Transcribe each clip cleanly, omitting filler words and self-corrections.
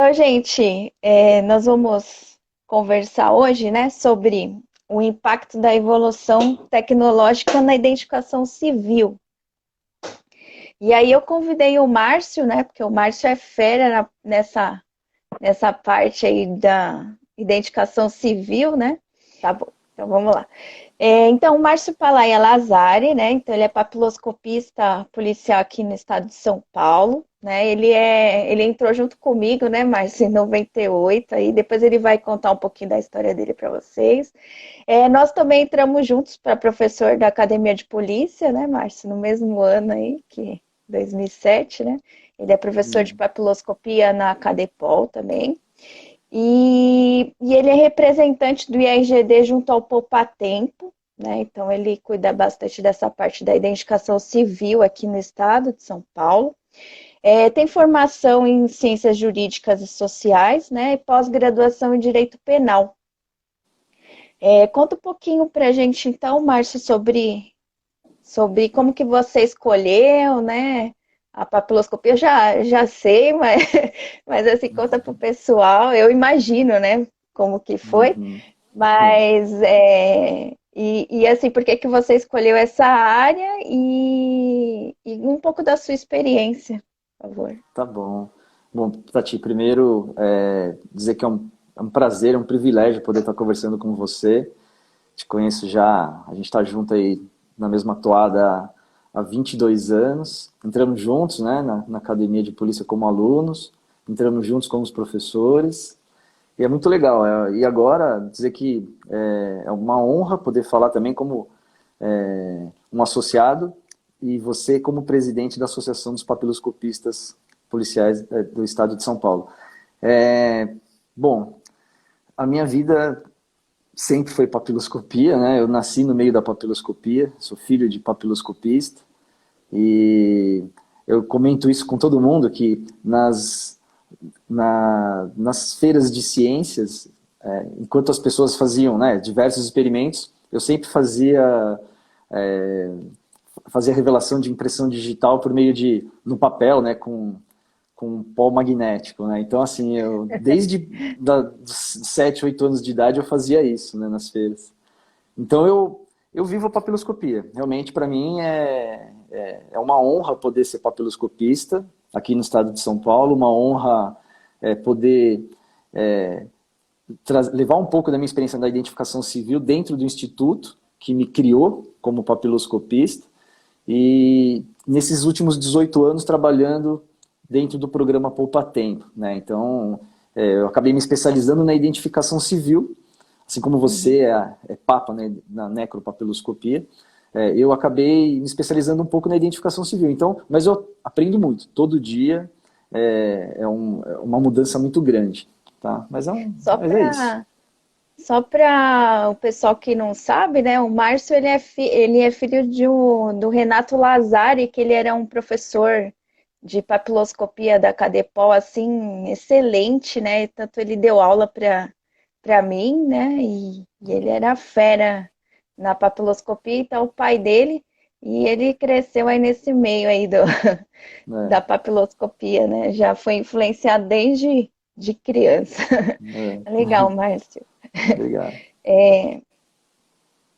Então, gente, nós vamos conversar hoje, né, sobre o impacto da evolução tecnológica na identificação civil. E aí eu convidei o Márcio, né, porque o Márcio é fera nessa parte aí da identificação civil, né? Tá bom, então vamos lá. Então, o Márcio Palaia Lazari, né? Então, ele é papiloscopista policial aqui no estado de São Paulo, né? Ele entrou junto comigo, né, Márcio, em 98, aí depois ele vai contar um pouquinho da história dele para vocês. Nós também entramos juntos para professor da Academia de Polícia, né, Márcio, no mesmo ano aí, que 2007, né? Ele é professor de Hum. papiloscopia na Cadepol também. E ele é representante do IRGD junto ao Poupatempo, né? Então ele cuida bastante dessa parte da identificação civil aqui no estado de São Paulo. Tem formação em ciências jurídicas e sociais, né? E pós-graduação em direito penal. Conta um pouquinho para a gente, então, Márcio, sobre como que você escolheu, né? A papiloscopia eu já sei, mas assim, conta pro pessoal, eu imagino, né? Como que foi, Uhum. mas assim, por que que você escolheu essa área e um pouco da sua experiência, por favor. Tá bom. Bom, Tati, primeiro dizer que é um prazer, é um privilégio poder estar conversando com você. Te conheço já, a gente está junto aí na mesma toada há 22 anos. Entramos juntos, né, na academia de polícia como alunos, entramos juntos como os professores. E é muito legal. E agora, dizer que é uma honra poder falar também como um associado e você como presidente da Associação dos Papiloscopistas Policiais do Estado de São Paulo. É, bom, a minha vida sempre foi papiloscopia, né? Eu nasci no meio da papiloscopia, sou filho de papiloscopista e eu comento isso com todo mundo que nas feiras de ciências, enquanto as pessoas faziam, né, diversos experimentos, eu sempre é, fazia revelação de impressão digital por meio de no papel, né, com pó magnético, né? Então, assim, eu desde dos 7, 8 anos de idade eu fazia isso, né, nas feiras. Então eu vivo a papiloscopia. Realmente, para mim, é uma honra poder ser papiloscopista aqui no estado de São Paulo, uma honra poder levar um pouco da minha experiência da identificação civil dentro do instituto que me criou como papiloscopista e nesses últimos 18 anos trabalhando dentro do programa Poupa Tempo, né? Então, eu acabei me especializando na identificação civil, assim como você Uhum. é papa, né, na necropapiloscopia, eu acabei me especializando um pouco na identificação civil. Então, mas eu aprendo muito, todo dia é uma mudança muito grande, tá? Só Mas é isso. para Só para o pessoal que não sabe, né? O Márcio ele é filho do Renato Lazari, que ele era um professor de papiloscopia da Cadepol, assim, excelente, né? Tanto ele deu aula para mim, né? E ele era fera na papiloscopia, então o pai dele, e ele cresceu aí nesse meio aí da É, papiloscopia, né? Já foi influenciado desde de criança. Legal, Márcio. obrigado.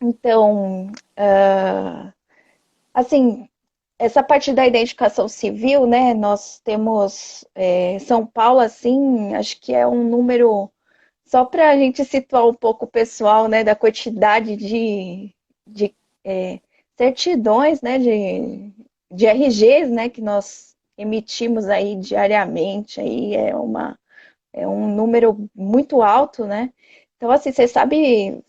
Então, assim, essa parte da identificação civil, né? Nós temos São Paulo, assim, acho que é um número só para a gente situar um pouco o pessoal, né? Da quantidade de certidões, né? De RGs, né? Que nós emitimos aí diariamente, aí é um número muito alto, né? Então, assim, você sabe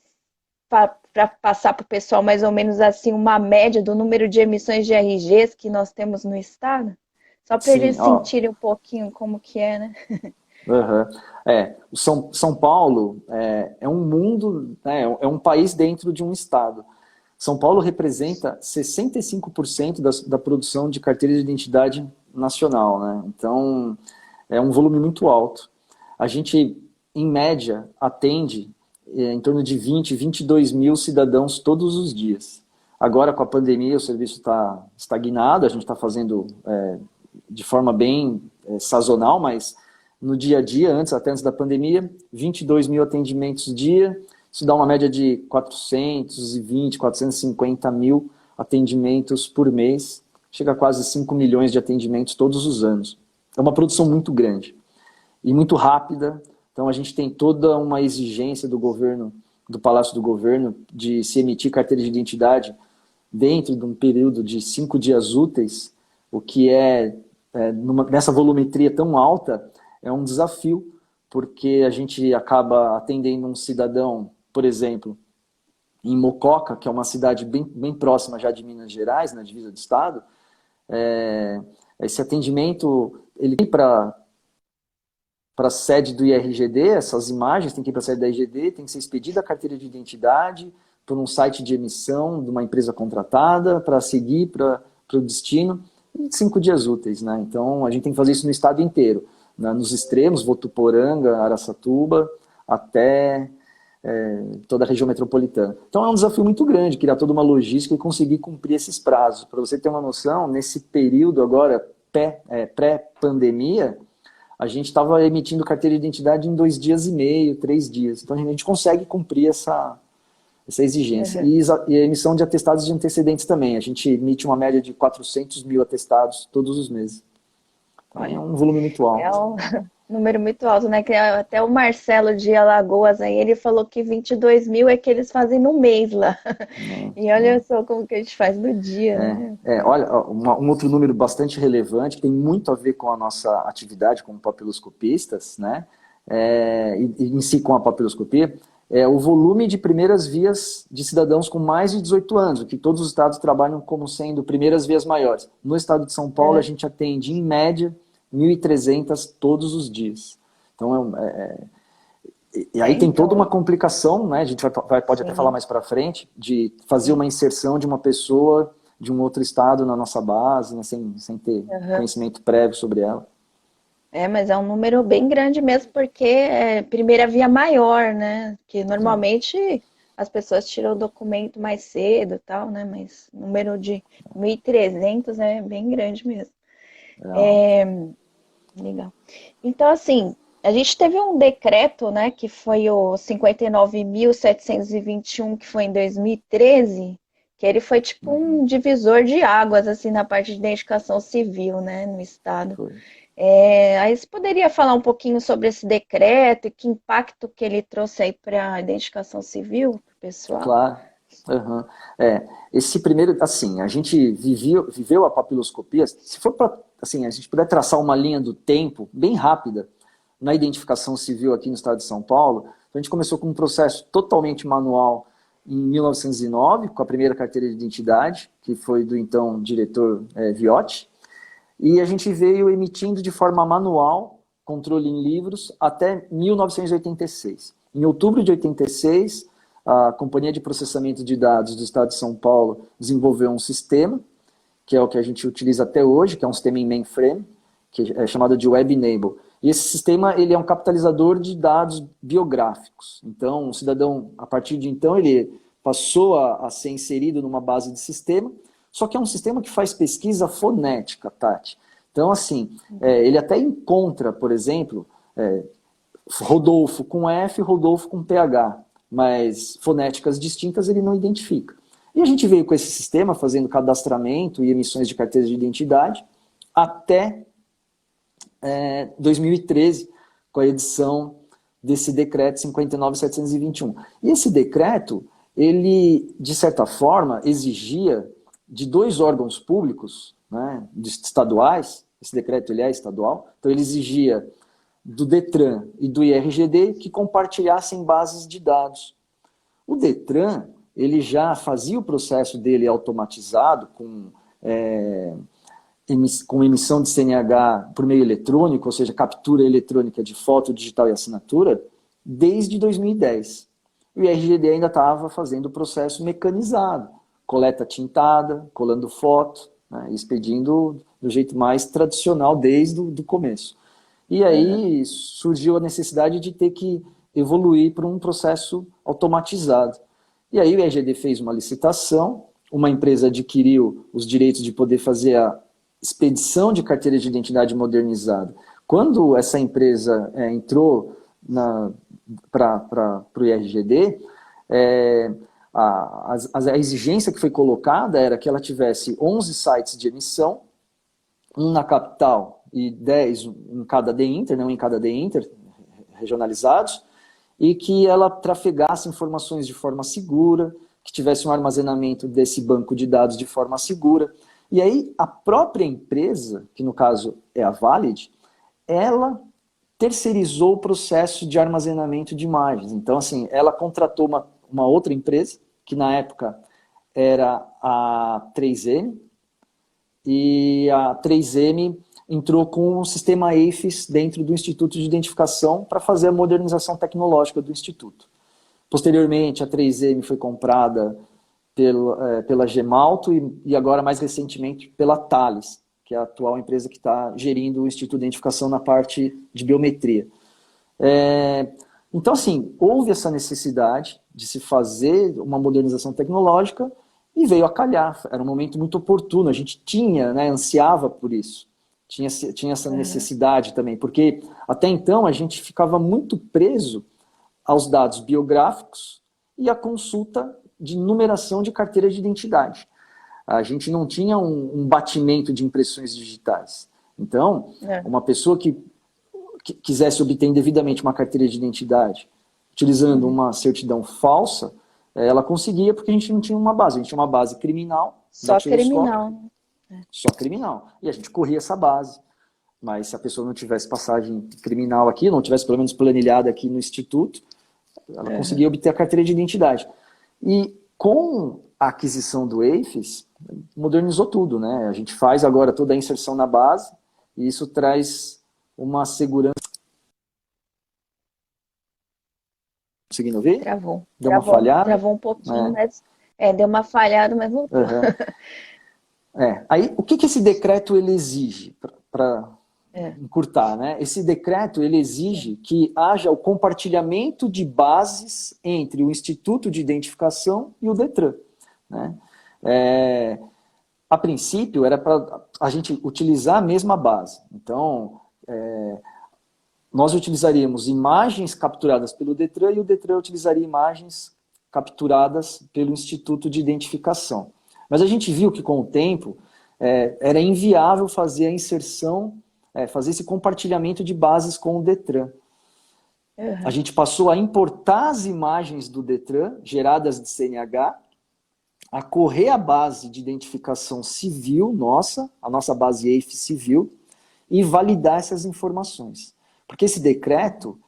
para passar para o pessoal mais ou menos assim uma média do número de emissões de RGs que nós temos no estado? Só para Sim, eles ó. sentirem um pouquinho como que é, né? Uhum. O São Paulo é um mundo, né, é um país dentro de um estado. São Paulo representa 65% da produção de carteira de identidade nacional, né? Então, é um volume muito alto. A gente, em média, atende em torno de 22 mil cidadãos todos os dias. Agora, com a pandemia, o serviço está estagnado, a gente está fazendo de forma bem sazonal, mas no dia a dia, até antes da pandemia, 22 mil atendimentos dia, isso dá uma média de 420, 450 mil atendimentos por mês, chega a quase 5 milhões de atendimentos todos os anos. É uma produção muito grande e muito rápida, então a gente tem toda uma exigência do governo, do Palácio do Governo, de se emitir carteira de identidade dentro de um período de 5 dias úteis, o que nessa volumetria tão alta, é um desafio, porque a gente acaba atendendo um cidadão, por exemplo, em Mococa, que é uma cidade bem próxima já de Minas Gerais, na divisa do estado. Esse atendimento, ele vem para a sede do IRGD, essas imagens tem que ir para a sede da IRGD, tem que ser expedida a carteira de identidade por um site de emissão de uma empresa contratada para seguir para o destino em 5 dias úteis, né? Então a gente tem que fazer isso no estado inteiro, né? Nos extremos, Votuporanga, Araçatuba, até toda a região metropolitana. Então é um desafio muito grande criar toda uma logística e conseguir cumprir esses prazos. Para você ter uma noção, nesse período agora pré-pandemia, a gente estava emitindo carteira de identidade em 2 dias e meio, 3 dias. Então a gente consegue cumprir essa exigência. Uhum. E a emissão de atestados de antecedentes também. A gente emite uma média de 400 mil atestados todos os meses. Então é um volume muito alto. É um número muito alto, né? Que até o Marcelo de Alagoas, aí, ele falou que 22 mil é que eles fazem no mês lá. E olha só como que a gente faz no dia, né? Olha, um outro número bastante relevante, que tem muito a ver com a nossa atividade como papiloscopistas, né? E em si com a papiloscopia, é o volume de primeiras vias de cidadãos com mais de 18 anos, que todos os estados trabalham como sendo primeiras vias maiores. No estado de São Paulo, a gente atende, em média, 1.300 todos os dias. Então, e aí tem toda uma complicação, né? A gente pode até falar mais para frente, de fazer uma inserção de uma pessoa de um outro estado na nossa base, né? sem ter conhecimento prévio sobre ela. Mas é um número bem grande mesmo, porque é primeira via maior, né? Que normalmente as pessoas tiram o documento mais cedo e tal, né? Mas o número de 1.300 é bem grande mesmo. Legal. Então, assim, a gente teve um decreto, né? Que foi o 59.721, que foi em 2013, que ele foi tipo um divisor de águas, assim, na parte de identificação civil, né? No estado. Foi. Aí você poderia falar um pouquinho sobre esse decreto e que impacto que ele trouxe aí para a identificação civil, pessoal? Claro. Uhum. Esse primeiro, assim, a gente viveu a papiloscopia, se for para, assim, a gente puder traçar uma linha do tempo bem rápida na identificação civil aqui no estado de São Paulo, a gente começou com um processo totalmente manual em 1909, com a primeira carteira de identidade, que foi do então diretor Viotti. E a gente veio emitindo de forma manual, controle em livros, até 1986. Em outubro de 86, a Companhia de Processamento de Dados do Estado de São Paulo desenvolveu um sistema, que é o que a gente utiliza até hoje, que é um sistema em mainframe, que é chamado de Web Enable. E esse sistema, ele é um capitalizador de dados biográficos. Então, o cidadão, a partir de então, ele passou a ser inserido numa base de sistema, só que é um sistema que faz pesquisa fonética, Tati. Então, assim, ele até encontra, por exemplo, Rodolfo com F, Rodolfo com PH, mas fonéticas distintas ele não identifica. E a gente veio com esse sistema fazendo cadastramento e emissões de carteiras de identidade até 2013, com a edição desse decreto 59.721. E esse decreto, ele, de certa forma, exigia de 2 órgãos públicos, né, estaduais, esse decreto ele é estadual, então ele exigia do Detran e do IRGD que compartilhassem bases de dados. O Detran, ele já fazia o processo dele automatizado com emissão de CNH por meio eletrônico, ou seja, captura eletrônica de foto, digital e assinatura, desde 2010. O IRGD ainda estava fazendo o processo mecanizado, coleta tintada, colando foto, né, expedindo do jeito mais tradicional desde o começo. E aí surgiu a necessidade de ter que evoluir para um processo automatizado. E aí o IRGD fez uma licitação, uma empresa adquiriu os direitos de poder fazer a expedição de carteira de identidade modernizada quando essa empresa entrou para o IRGD, a exigência que foi colocada era que ela tivesse 11 sites de emissão, um na capital e 10 em cada D-Inter, não em cada D-Inter, regionalizados, e que ela trafegasse informações de forma segura, que tivesse um armazenamento desse banco de dados de forma segura. E aí a própria empresa, que no caso é a Valid, ela terceirizou o processo de armazenamento de imagens. Então, assim, ela contratou uma outra empresa, que na época era a 3M, e a 3M entrou com o sistema AFIS dentro do Instituto de Identificação para fazer a modernização tecnológica do Instituto. Posteriormente, a 3M foi comprada pela Gemalto e agora, mais recentemente, pela Thales, que é a atual empresa que está gerindo o Instituto de Identificação na parte de biometria. Então, assim, houve essa necessidade de se fazer uma modernização tecnológica e veio a calhar. Era um momento muito oportuno, a gente tinha, né, ansiava por isso. Tinha essa necessidade também, porque até então a gente ficava muito preso aos dados biográficos e à consulta de numeração de carteira de identidade. A gente não tinha um batimento de impressões digitais. Então, uma pessoa que quisesse obter indevidamente uma carteira de identidade, utilizando uma certidão falsa, ela conseguia porque a gente não tinha uma base. A gente tinha uma base criminal. Só criminal. Só criminal. E a gente corria essa base. Mas se a pessoa não tivesse passagem criminal aqui, não tivesse pelo menos planilhada aqui no Instituto, ela conseguia obter a carteira de identidade. E com a aquisição do AFIS, modernizou tudo, né? A gente faz agora toda a inserção na base e isso traz uma segurança. Conseguindo ouvir? Travou. Deu uma falhada? Travou um pouquinho, mas... deu uma falhada, mas voltou. Aí, o que esse decreto ele exige para encurtar, né? Esse decreto ele exige que haja o compartilhamento de bases entre o Instituto de Identificação e o Detran, né? A princípio era para a gente utilizar a mesma base. Então, nós utilizaríamos imagens capturadas pelo Detran e o Detran utilizaria imagens capturadas pelo Instituto de Identificação. Mas a gente viu que com o tempo era inviável fazer a inserção, fazer esse compartilhamento de bases com o Detran. A gente passou a importar as imagens do Detran, geradas de CNH, a correr a base de identificação civil a nossa base AFIS civil, e validar essas informações. Porque esse decreto,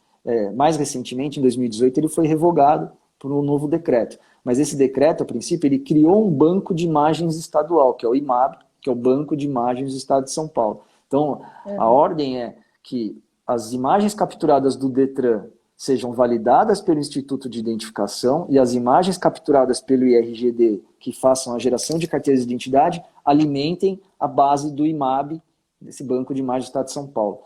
mais recentemente, em 2018, ele foi revogado por um novo decreto. Mas esse decreto, a princípio, ele criou um banco de imagens estadual, que é o IMAB, que é o Banco de Imagens do Estado de São Paulo. Então, a ordem é que as imagens capturadas do Detran sejam validadas pelo Instituto de Identificação e as imagens capturadas pelo IRGD, que façam a geração de carteiras de identidade, alimentem a base do IMAB, desse Banco de Imagens do Estado de São Paulo.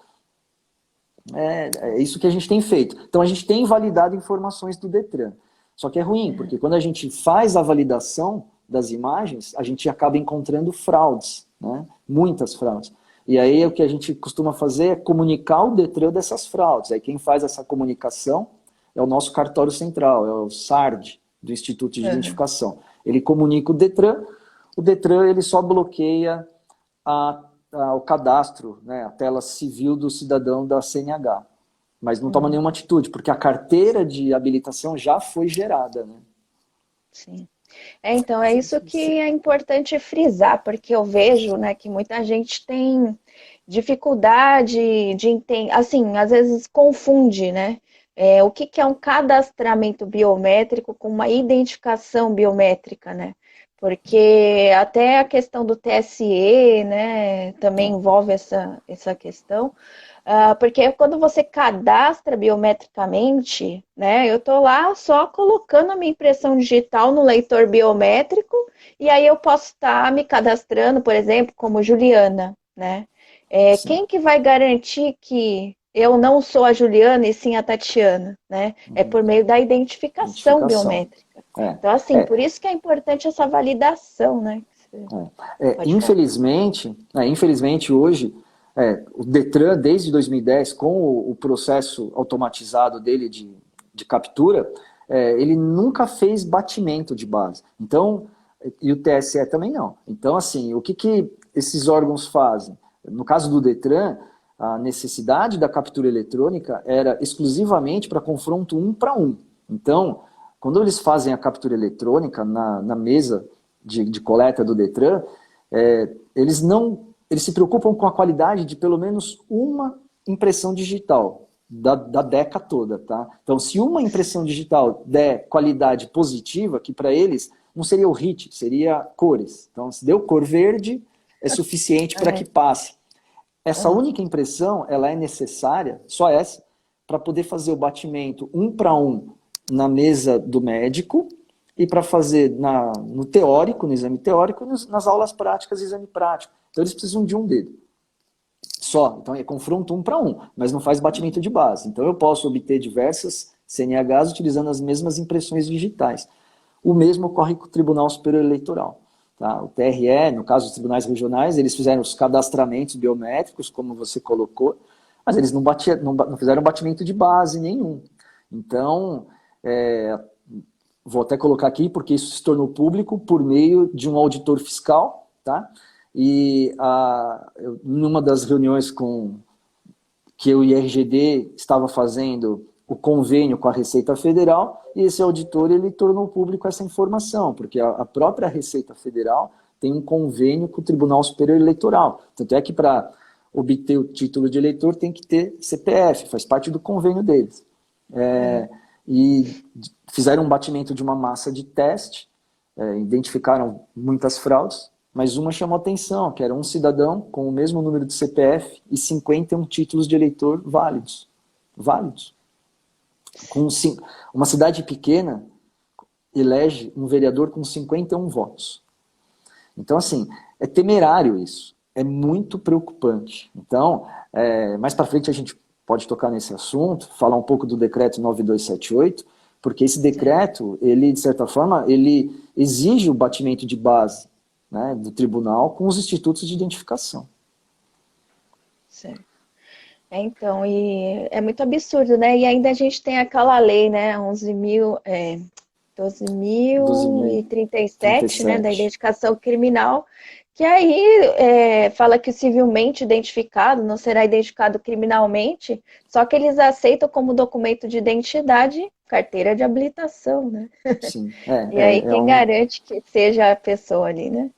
É isso que a gente tem feito. Então, a gente tem validado informações do Detran. Só que é ruim, porque quando a gente faz a validação das imagens, a gente acaba encontrando fraudes, né? Muitas fraudes. E aí o que a gente costuma fazer é comunicar o Detran dessas fraudes. Aí quem faz essa comunicação é o nosso cartório central, é o SARD, do Instituto de Identificação. Ele comunica o Detran ele só bloqueia o cadastro, né, a tela civil do cidadão da CNH. Mas não toma nenhuma atitude, porque a carteira de habilitação já foi gerada, né? Sim. Então, é isso que é importante frisar, porque eu vejo, né, que muita gente tem dificuldade de entender, assim, às vezes confunde, né? O que é um cadastramento biométrico com uma identificação biométrica, né? Porque até a questão do TSE, né, também envolve essa questão. Porque quando você cadastra biometricamente, né, eu estou lá só colocando a minha impressão digital no leitor biométrico e aí eu posso estar me cadastrando, por exemplo, como Juliana, né? Quem que vai garantir que eu não sou a Juliana e sim a Tatiana, né? É por meio da identificação biométrica. Então, assim, por isso que é importante essa validação, né? Infelizmente, hoje, O Detran, desde 2010, com o processo automatizado dele de captura, ele nunca fez batimento de base. Então, e o TSE também não. Então, assim, o que esses órgãos fazem? No caso do Detran, a necessidade da captura eletrônica era exclusivamente para confronto 1 para 1. Então, quando eles fazem a captura eletrônica na mesa de coleta do Detran, eles se preocupam com a qualidade de pelo menos uma impressão digital da DECA toda, tá? Então, se uma impressão digital der qualidade positiva, que para eles não seria o HIT, seria cores. Então, se deu cor verde, é suficiente para que passe. Essa única impressão, ela é necessária, só essa, para poder fazer o batimento 1 para 1 na mesa do médico e para fazer no teórico, no exame teórico, e nas aulas práticas, exame prático. Então, eles precisam de um dedo. Só. Então, é confronto 1 para 1, mas não faz batimento de base. Então, eu posso obter diversas CNHs utilizando as mesmas impressões digitais. O mesmo ocorre com o Tribunal Superior Eleitoral. Tá? O TRE, no caso dos tribunais regionais, eles fizeram os cadastramentos biométricos, como você colocou, mas eles não fizeram batimento de base nenhum. Então, vou até colocar aqui, porque isso se tornou público por meio de um auditor fiscal, tá? E numa das reuniões que o IRGD estava fazendo o convênio com a Receita Federal, e esse auditor ele tornou público essa informação, porque a própria Receita Federal tem um convênio com o Tribunal Superior Eleitoral. Tanto é que para obter o título de eleitor tem que ter CPF, faz parte do convênio deles. E fizeram um batimento de uma massa de teste, identificaram muitas fraudes, mas uma chamou atenção, que era um cidadão com o mesmo número de CPF e 51 títulos de eleitor válidos. Válidos. Uma cidade pequena elege um vereador com 51 votos. Então, assim, é temerário isso. É muito preocupante. Então, mais para frente a gente pode tocar nesse assunto, falar um pouco do decreto 9278, porque esse decreto, ele, de certa forma, ele exige o batimento de base, né, do tribunal com os institutos de identificação. Certo. Então, e é muito absurdo, né? E ainda a gente tem aquela lei, né, 12.037, né, da identificação criminal, que aí fala que o civilmente identificado não será identificado criminalmente, só que eles aceitam como documento de identidade carteira de habilitação, né? Sim. E aí quem garante que seja a pessoa ali, né?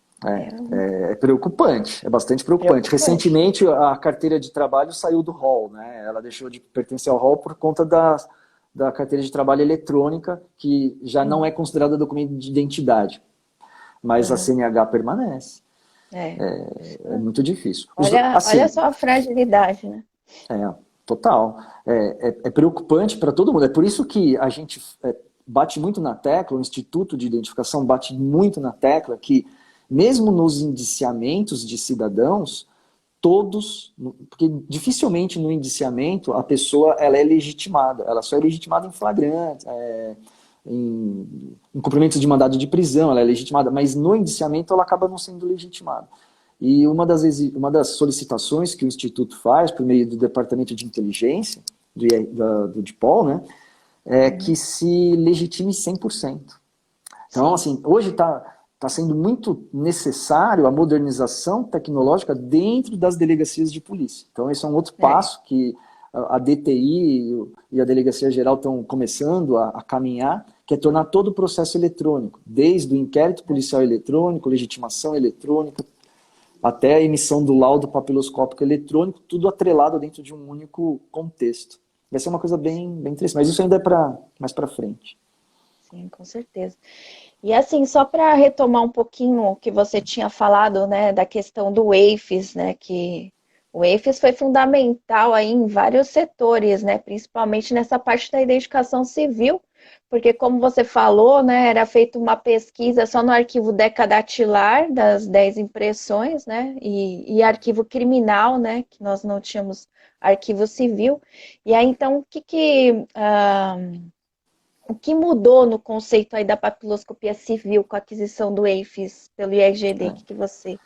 É preocupante, é bastante preocupante. Recentemente, a carteira de trabalho saiu do rol, né? Ela deixou de pertencer ao rol por conta da carteira de trabalho eletrônica, que já não é considerada documento de identidade. Mas a CNH permanece. É muito difícil. Olha só a fragilidade, né? Total. É preocupante para todo mundo. É por isso que a gente bate muito na tecla, o Instituto de Identificação bate muito na tecla que mesmo nos indiciamentos de cidadãos, todos, porque dificilmente no indiciamento a pessoa ela é legitimada, ela só é legitimada em flagrante, em cumprimentos de mandado de prisão, ela é legitimada, mas no indiciamento ela acaba não sendo legitimada. E uma das solicitações que o Instituto faz, por meio do Departamento de Inteligência, do DIPOL, né, é que se legitime 100%. Então, assim, hoje está sendo muito necessário a modernização tecnológica dentro das delegacias de polícia. Então, esse é um outro passo que a DTI e a Delegacia Geral estão começando a caminhar, que é tornar todo o processo eletrônico, desde o inquérito policial eletrônico, legitimação eletrônica, até a emissão do laudo papiloscópico eletrônico, tudo atrelado dentro de um único contexto. Vai ser uma coisa bem interessante, mas isso ainda é mais para frente. Sim, com certeza. E assim, só para retomar um pouquinho o que você tinha falado, né, da questão do WAFES, né, que o WAFES foi fundamental aí em vários setores, né, principalmente nessa parte da identificação civil, porque como você falou, né, era feita uma pesquisa só no arquivo decadatilar das 10 impressões, né, e arquivo criminal, né, que nós não tínhamos arquivo civil. E aí, então, o que mudou no conceito aí da papiloscopia civil com a aquisição do WAFES pelo IRGD? O que você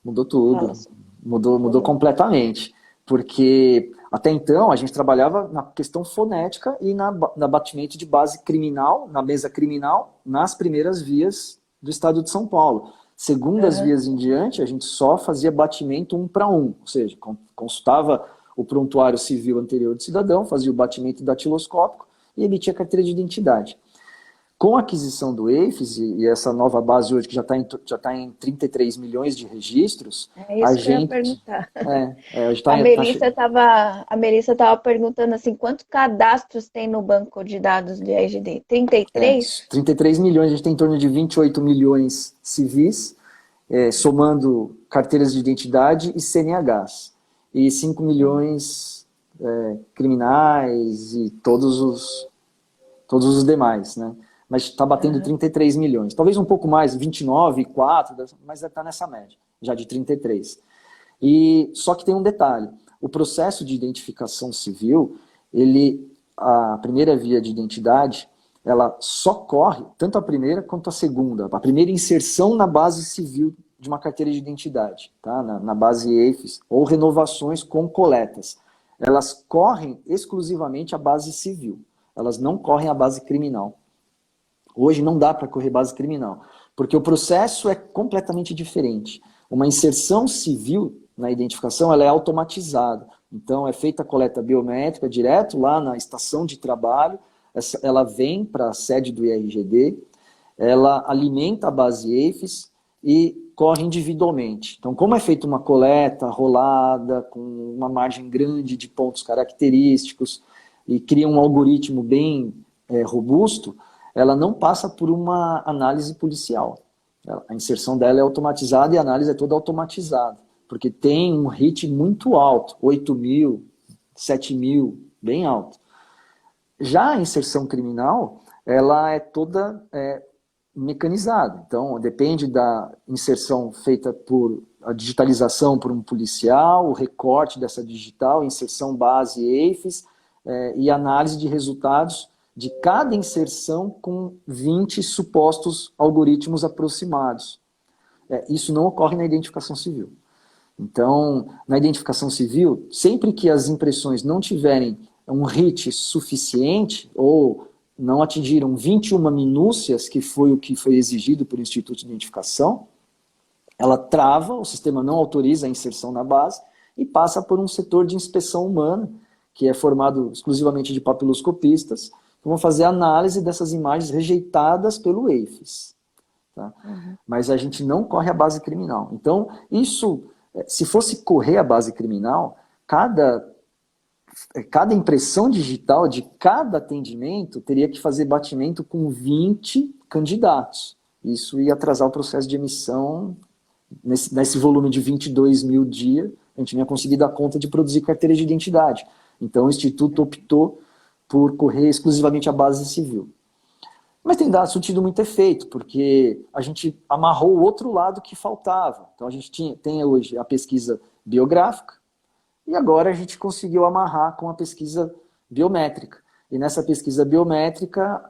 Mudou tudo. fala sobre? Mudou completamente. Porque até então a gente trabalhava na questão fonética e na batimento de base criminal, na mesa criminal, nas primeiras vias do estado de São Paulo. Segundas Aham. vias em diante, a gente só fazia batimento 1 para 1, ou seja, consultava o prontuário civil anterior do cidadão, fazia o batimento datiloscópico e emitia a carteira de identidade. Com a aquisição do EIFES e essa nova base hoje que já tá em 33 milhões de registros, É a isso que eu ia gente... perguntar. a gente A Melissa estava perguntando assim, quantos cadastros tem no banco de dados do IRGD? 33? 33 milhões, a gente tem em torno de 28 milhões civis, somando carteiras de identidade e CNHs. E 5 milhões criminais e todos os demais, né? Mas está batendo 33 milhões. Talvez um pouco mais, 29,4, mas está nessa média, já de 33. Só que tem um detalhe. O processo de identificação civil, a primeira via de identidade, ela só corre, tanto a primeira quanto a segunda. A primeira inserção na base civil de uma carteira de identidade, tá? na base EIFES, ou renovações com coletas. Elas correm exclusivamente a base civil. Elas não correm a base criminal. Hoje não dá para correr base criminal, porque o processo é completamente diferente. Uma inserção civil na identificação, ela é automatizada. Então, é feita a coleta biométrica direto lá na estação de trabalho, ela vem para a sede do IRGD, ela alimenta a base EIFES e corre individualmente. Então, como é feita uma coleta rolada, com uma margem grande de pontos característicos, e cria um algoritmo bem robusto, ela não passa por uma análise policial. A inserção dela é automatizada e a análise é toda automatizada, porque tem um hit muito alto, 8 mil, 7 mil, bem alto. Já a inserção criminal, ela é toda mecanizada. Então, depende da inserção feita por a digitalização por um policial, o recorte dessa digital, inserção base EIFES e análise de resultados de cada inserção com 20 supostos algoritmos aproximados. Isso não ocorre na identificação civil. Então, na identificação civil, sempre que as impressões não tiverem um hit suficiente ou não atingiram 21 minúcias, que foi o que foi exigido pelo Instituto de Identificação, ela trava, o sistema não autoriza a inserção na base e passa por um setor de inspeção humana, que é formado exclusivamente de papiloscopistas, que vão fazer análise dessas imagens rejeitadas pelo EIFES. Tá? Mas a gente não corre a base criminal. Então, isso, se fosse correr a base criminal, cada impressão digital de cada atendimento teria que fazer batimento com 20 candidatos. Isso ia atrasar o processo de emissão. Nesse volume de 22 mil dia, a gente não ia conseguir dar conta de produzir carteira de identidade. Então, o Instituto optou por correr exclusivamente a base civil. Mas tem surtido muito efeito, porque a gente amarrou o outro lado que faltava. Então, a gente tem hoje a pesquisa biográfica, e agora a gente conseguiu amarrar com a pesquisa biométrica. E nessa pesquisa biométrica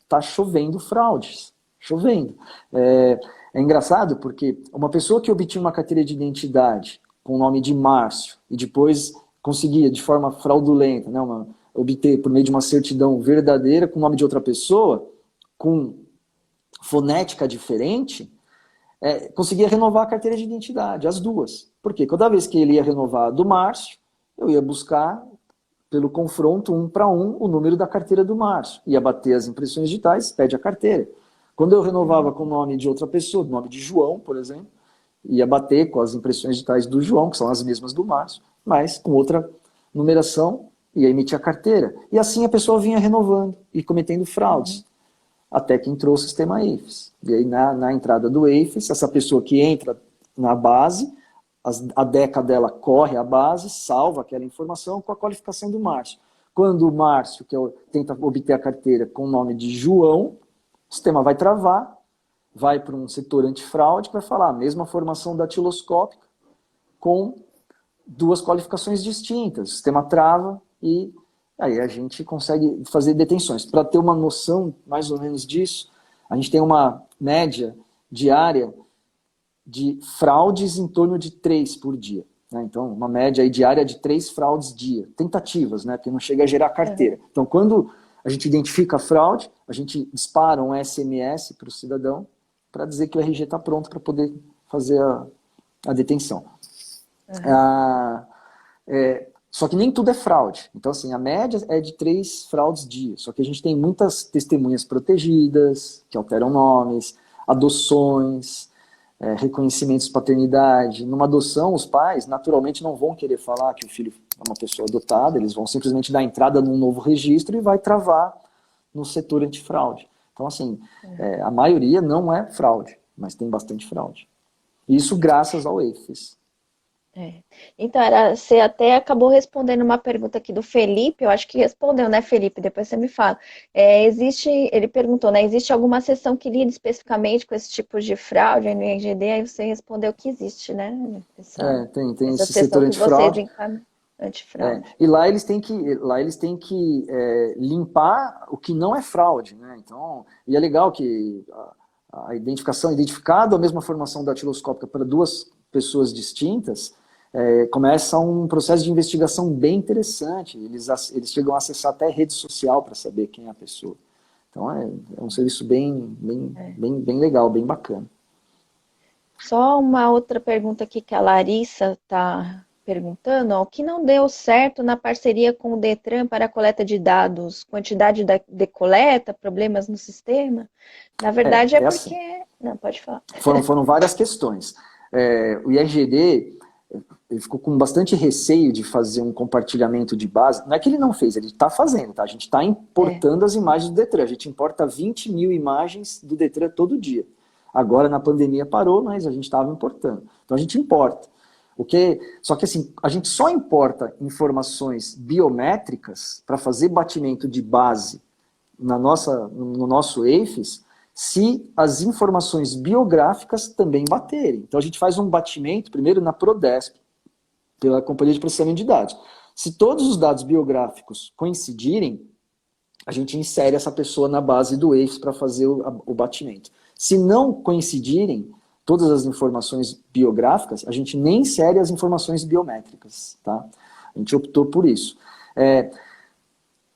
está chovendo fraudes. Chovendo. É engraçado porque uma pessoa que obtinha uma carteira de identidade com o nome de Márcio e depois conseguia, de forma fraudulenta, né, obter por meio de uma certidão verdadeira com o nome de outra pessoa, com fonética diferente, conseguia renovar a carteira de identidade, as duas. Por quê? Toda vez que ele ia renovar a do Márcio, eu ia buscar, pelo confronto 1 para 1, o número da carteira do Márcio. Ia bater as impressões digitais, pede a carteira. Quando eu renovava com o nome de outra pessoa, o nome de João, por exemplo, ia bater com as impressões digitais do João, que são as mesmas do Márcio, mas com outra numeração, ia emitir a carteira. E assim a pessoa vinha renovando e cometendo fraudes. Até que entrou o sistema EIFES. E aí, na entrada do EIFES, essa pessoa que entra na base, a DECA dela corre a base, salva aquela informação com a qualificação do Márcio. Quando o Márcio tenta obter a carteira com o nome de João, o sistema vai travar, vai para um setor antifraude que vai falar a mesma formação datiloscópica com duas qualificações distintas. O sistema trava e aí a gente consegue fazer detenções. Para ter uma noção mais ou menos disso, a gente tem uma média diária de fraudes em torno de 3 por dia. né? Então, uma média aí diária de 3 fraudes dia, tentativas, né? Porque não chega a gerar carteira. Então, quando a gente identifica a fraude, a gente dispara um SMS para o cidadão para dizer que o RG está pronto para poder fazer a detenção. Só que nem tudo é fraude. Então, assim, a média é de 3 fraudes dia. Só que a gente tem muitas testemunhas protegidas, que alteram nomes, adoções, reconhecimentos de paternidade. Numa adoção, os pais naturalmente não vão querer falar que o filho é uma pessoa adotada, eles vão simplesmente dar entrada num novo registro e vai travar no setor antifraude. Então, assim, a maioria não é fraude, mas tem bastante fraude. Isso graças ao EIFES. Então, você até acabou respondendo uma pergunta aqui do Felipe, eu acho que respondeu, né, Felipe? Depois você me fala. Ele perguntou, né, existe alguma seção que lida especificamente com esse tipo de fraude no RGD? Aí você respondeu que existe, né? Tem essa esse seção setor que vocês antifraude. encaminham antifraude. E lá eles têm que, limpar o que não é fraude, né? Então, e é legal que a identificação identificada, a mesma formação datiloscópica para 2 pessoas distintas, começa um processo de investigação bem interessante. Eles chegam a acessar até rede social para saber quem é a pessoa. Então é um serviço bem legal, bem bacana. Só uma outra pergunta aqui que a Larissa está perguntando, ó, o que não deu certo na parceria com o Detran para a coleta de dados? Quantidade de coleta, problemas no sistema? Na verdade porque... Assim, não, pode falar. Foram várias questões. O IRGD ele ficou com bastante receio de fazer um compartilhamento de base. Não é que ele não fez, ele está fazendo, tá? A gente está importando as imagens do Detran. A gente importa 20 mil imagens do Detran todo dia. Agora, na pandemia, parou, mas a gente estava importando. Então, a gente importa. Só que, assim, a gente só importa informações biométricas para fazer batimento de base no nosso EIFES se as informações biográficas também baterem. Então, a gente faz um batimento, primeiro, na Prodesp, pela Companhia de Processamento de Dados. Se todos os dados biográficos coincidirem, a gente insere essa pessoa na base do EIFES para fazer o batimento. Se não coincidirem todas as informações biográficas, a gente nem insere as informações biométricas. Tá? A gente optou por isso.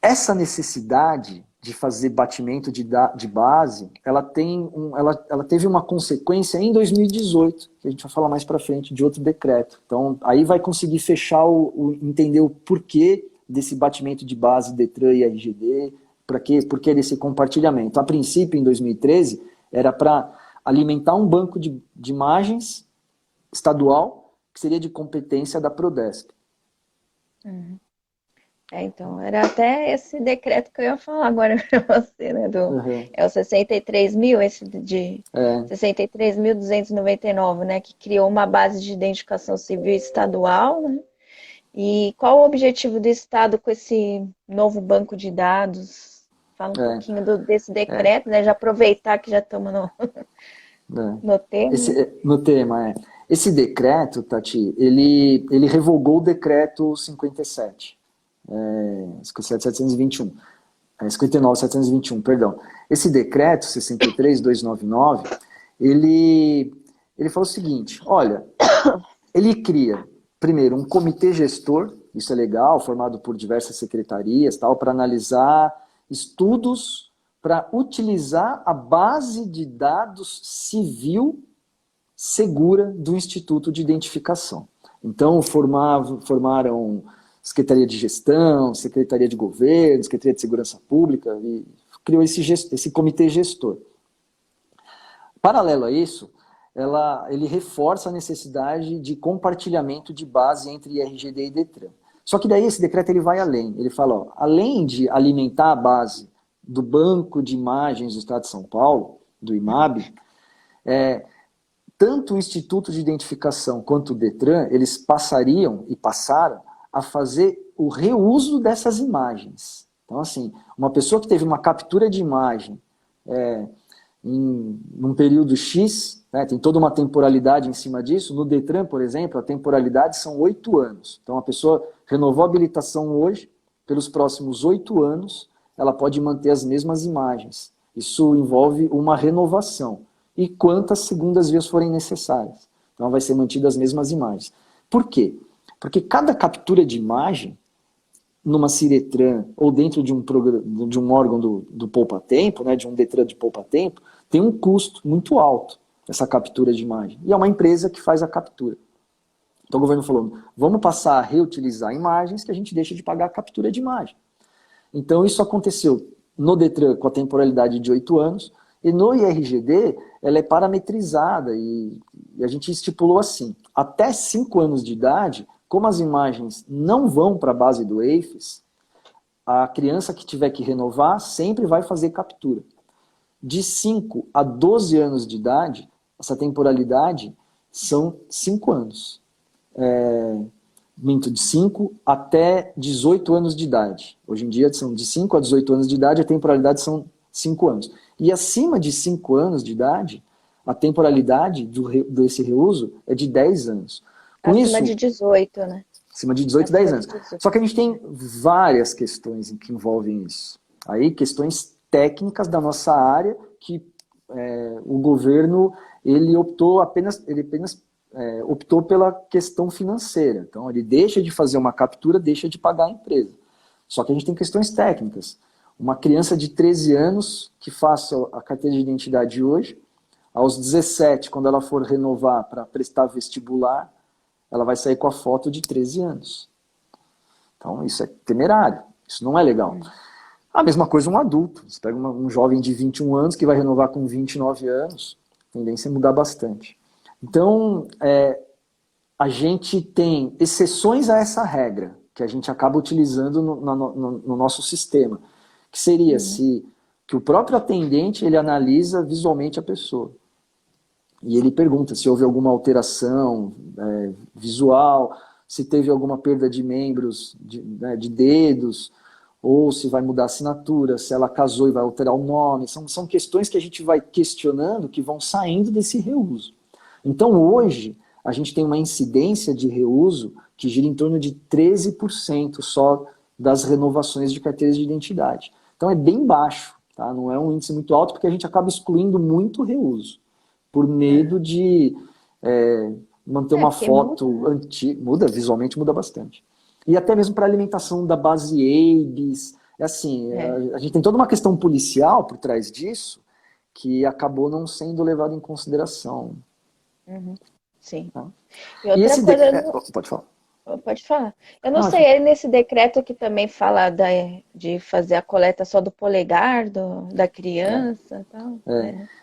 Essa necessidade de fazer batimento de base, ela teve uma consequência em 2018, que a gente vai falar mais para frente, de outro decreto. Então, aí vai conseguir fechar, entender o porquê desse batimento de base Detran e RGD, por que desse compartilhamento. A princípio, em 2013, era para alimentar um banco de imagens estadual, que seria de competência da Prodesp. Então, era até esse decreto que eu ia falar agora para você, né? É o 63.000, esse de 63.299, né? Que criou uma base de identificação civil estadual, né? E qual o objetivo do Estado com esse novo banco de dados? Fala um pouquinho desse decreto, né? Já aproveitar que já estamos no tema. No tema, Esse decreto, Tati, ele revogou o decreto 57. 59.721, perdão. Esse decreto, 63.299, ele falou o seguinte, olha, ele cria, primeiro, um comitê gestor, isso é legal, formado por diversas secretarias, tal, para analisar estudos para utilizar a base de dados civil segura do Instituto de Identificação. Então, formaram Secretaria de Gestão, Secretaria de Governo, Secretaria de Segurança Pública, e criou esse comitê gestor. Paralelo a isso, ele reforça a necessidade de compartilhamento de base entre RGD e Detran. Só que daí esse decreto ele vai além. Ele fala, além de alimentar a base do Banco de Imagens do Estado de São Paulo, do IMAB, tanto o Instituto de Identificação quanto o Detran, eles passaram a fazer o reuso dessas imagens. Então, assim, uma pessoa que teve uma captura de imagem num período X, né, tem toda uma temporalidade em cima disso. No Detran, por exemplo, a temporalidade são 8 anos. Então, a pessoa renovou a habilitação hoje, pelos próximos 8 anos, ela pode manter as mesmas imagens. Isso envolve uma renovação. E quantas segundas vias forem necessárias. Então, vai ser mantidas as mesmas imagens. Por quê? Porque cada captura de imagem, numa Ciretran ou dentro de um órgão do poupa-tempo, né, de um Detran de poupa-tempo, tem um custo muito alto, essa captura de imagem. E é uma empresa que faz a captura. Então o governo falou, vamos passar a reutilizar imagens que a gente deixa de pagar a captura de imagem. Então isso aconteceu no Detran com a temporalidade de 8 anos, e no IRGD ela é parametrizada, e a gente estipulou assim, até 5 anos de idade, como as imagens não vão para a base do EIFES, a criança que tiver que renovar sempre vai fazer captura. De 5 a 12 anos de idade, essa temporalidade são 5 anos. De 5 até 18 anos de idade. Hoje em dia são de 5 a 18 anos de idade, a temporalidade são 5 anos. E acima de 5 anos de idade, a temporalidade desse reuso é de 10 anos. Com Acima isso, de 18, né? acima de 18, Acima 10 de anos. 18. Só que a gente tem várias questões que envolvem isso. Aí, questões técnicas da nossa área, que o governo ele apenas optou pela questão financeira. Então, ele deixa de fazer uma captura, deixa de pagar a empresa. Só que a gente tem questões técnicas. Uma criança de 13 anos que faça a carteira de identidade hoje, aos 17, quando ela for renovar para prestar vestibular, ela vai sair com a foto de 13 anos. Então, isso é temerário. Isso não é legal. A mesma coisa um adulto. Você pega um jovem de 21 anos que vai renovar com 29 anos, a tendência é mudar bastante. Então, a gente tem exceções a essa regra, que a gente acaba utilizando no nosso sistema, que seria que o próprio atendente ele analisa visualmente a pessoa. E ele pergunta se houve alguma alteração visual, se teve alguma perda de membros, de dedos, ou se vai mudar a assinatura, se ela casou e vai alterar o nome. São questões que a gente vai questionando, que vão saindo desse reuso. Então hoje, a gente tem uma incidência de reuso que gira em torno de 13% só das renovações de carteiras de identidade. Então é bem baixo, tá? Não é um índice muito alto, porque a gente acaba excluindo muito reuso, por medo de manter uma foto antiga. Muda, visualmente muda bastante. E até mesmo para alimentação da base ABES. A gente tem toda uma questão policial por trás disso, que acabou não sendo levada em consideração. Sim. Tá? E outra coisa... Pode falar. Pode falar. Eu não sei, é nesse decreto que também fala de fazer a coleta só do polegar da criança. Tal.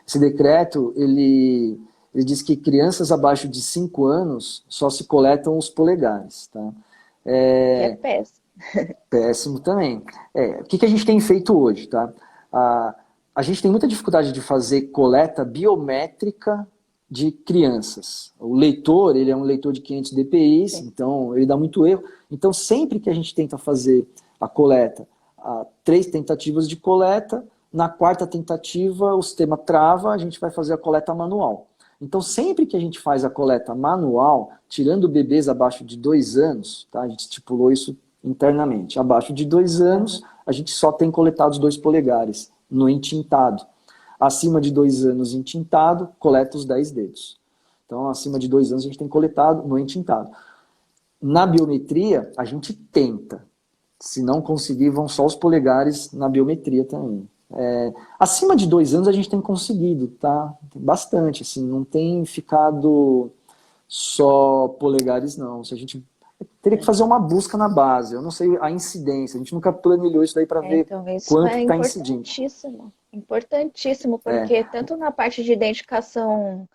Esse decreto, ele diz que crianças abaixo de 5 anos só se coletam os polegares. Tá? É péssimo. Péssimo também. O que a gente tem feito hoje? Tá? A gente tem muita dificuldade de fazer coleta biométrica de crianças. O leitor, ele é um leitor de 500 dpi, então ele dá muito erro. Então sempre que a gente tenta fazer a coleta, 3 tentativas de coleta, na 4ª tentativa o sistema trava, a gente vai fazer a coleta manual. Então sempre que a gente faz a coleta manual, tirando bebês abaixo de 2 anos, tá? A gente estipulou isso internamente, abaixo de 2 anos, a gente só tem coletado os 2 polegares no entintado. Acima de 2 anos entintado, coleta os 10 dedos. Então, acima de 2 anos a gente tem coletado no entintado. Na biometria, a gente tenta. Se não conseguir, vão só os polegares na biometria também. Acima de 2 anos a gente tem conseguido, tá? Bastante, assim, não tem ficado só polegares, não. Se a gente teria que fazer uma busca na base, eu não sei a incidência, a gente nunca planilhou isso daí para ver então, isso quanto está incidindo. Importantíssimo. Importantíssimo, porque tanto na parte de identificação,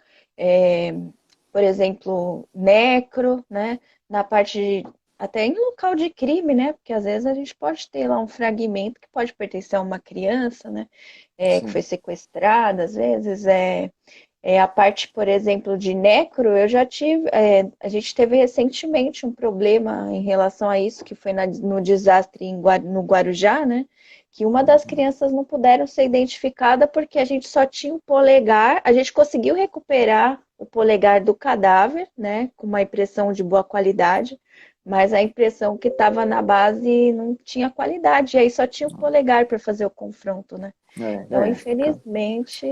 por exemplo, necro, né? Na parte até em local de crime, né? Porque às vezes a gente pode ter lá um fragmento que pode pertencer a uma criança, né? Que foi sequestrada, às vezes a parte, por exemplo, de necro, eu já tive, a gente teve recentemente um problema em relação a isso, que foi no desastre no Guarujá, né? Que uma das crianças não puderam ser identificada porque a gente só tinha o polegar, a gente conseguiu recuperar o polegar do cadáver, né? Com uma impressão de boa qualidade, mas a impressão que estava na base não tinha qualidade, e aí só tinha o polegar para fazer o confronto, né? Então, Fica, infelizmente,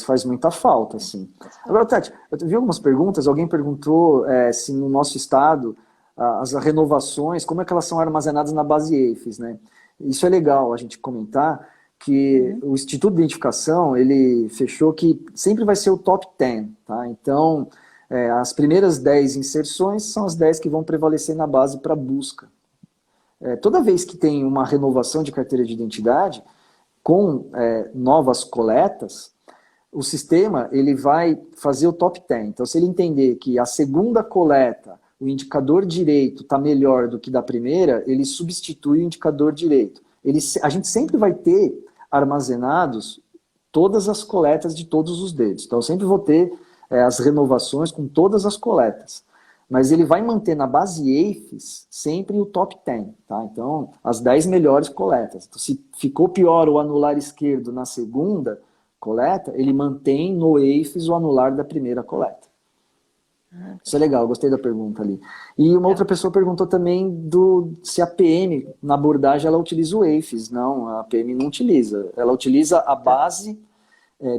faz muita falta, assim. faz Agora, falta. Tati, eu vi algumas perguntas, alguém perguntou se no nosso estado as renovações, como é que elas são armazenadas na base EIFES, né? Isso é legal a gente comentar, que Uhum. o Instituto de Identificação, ele fechou que sempre vai ser o top 10, tá? Então, as primeiras 10 inserções são as 10 que vão prevalecer na base para busca. Toda vez que tem uma renovação de carteira de identidade, com novas coletas, o sistema ele vai fazer o top 10. Então, se ele entender que a segunda coleta, o indicador direito está melhor do que da primeira, ele substitui o indicador direito. A gente sempre vai ter armazenados todas as coletas de todos os dedos. Então, eu sempre vou ter as renovações com todas as coletas. Mas ele vai manter na base EIFES sempre o top 10. Tá? Então, as 10 melhores coletas. Então, se ficou pior o anular esquerdo na segunda coleta, ele mantém no EIFES o anular da primeira coleta. Isso é legal, gostei da pergunta ali. E uma outra pessoa perguntou também se a PM, na abordagem, ela utiliza o EIFES. Não, a PM não utiliza. Ela utiliza a base